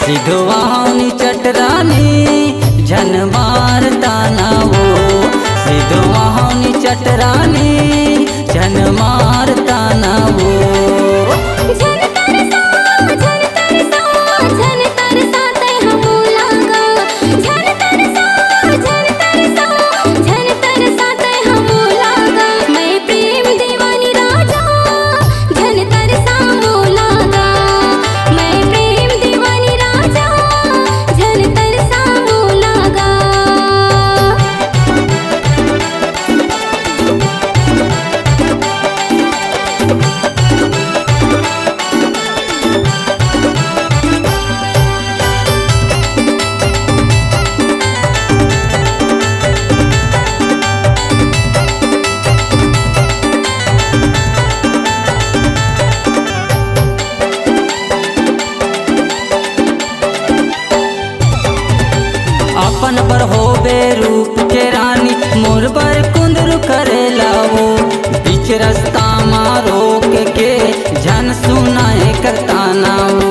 सिद्धवानी चटरानी झन मारता ना वो, सिद्धवानी चटरानी झन मारता ना वो। अपन पर होबे रूप के रानी मोर पर कुंदरू करेला वो, बीच रास्ता में रोक के झन सुनाए करता ना वो।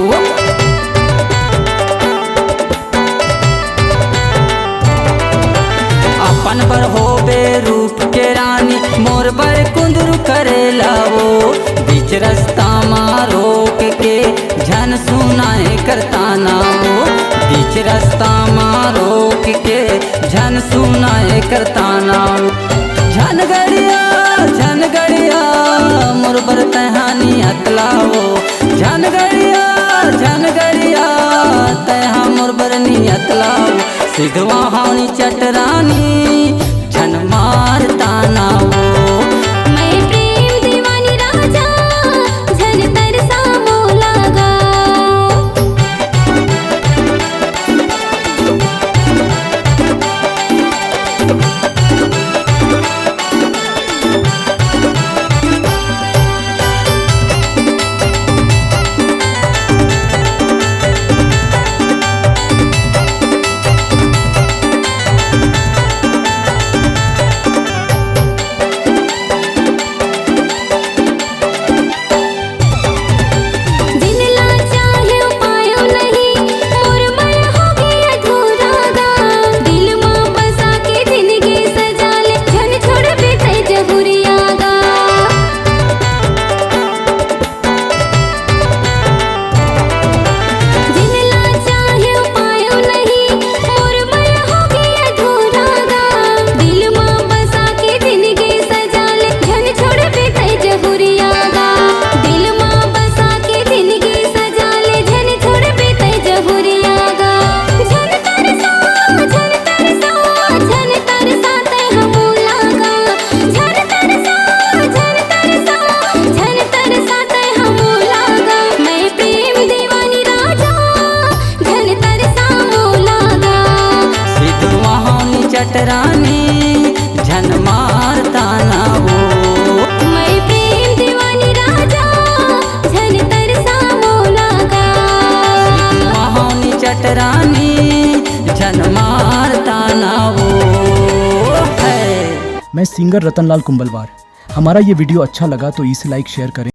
अपन पर होबे रूप के रानी मोर पर कुंदरू करेला वो, बीच रास्ता में रोक के झन सुनाए करता ना वो। बीच रास्ता में रोक के झन सुनाए करता ना वो। झन गड़िया मोर बर तहानी हतलाओ, झन गड़िया तहा मोर बर नी हतलाओ। सिद्धवानी चटरानी झन मारता ना वो। चटरानी झन मारता ना वो। मैं प्रेम दीवानी राजा झन तरसा मोला गा। सिद्धवानी चटरानी झन मारता ना वो है। मैं सिंगर रतनलाल कुंभलवार। हमारा ये वीडियो अच्छा लगा तो इसे लाइक शेयर करें।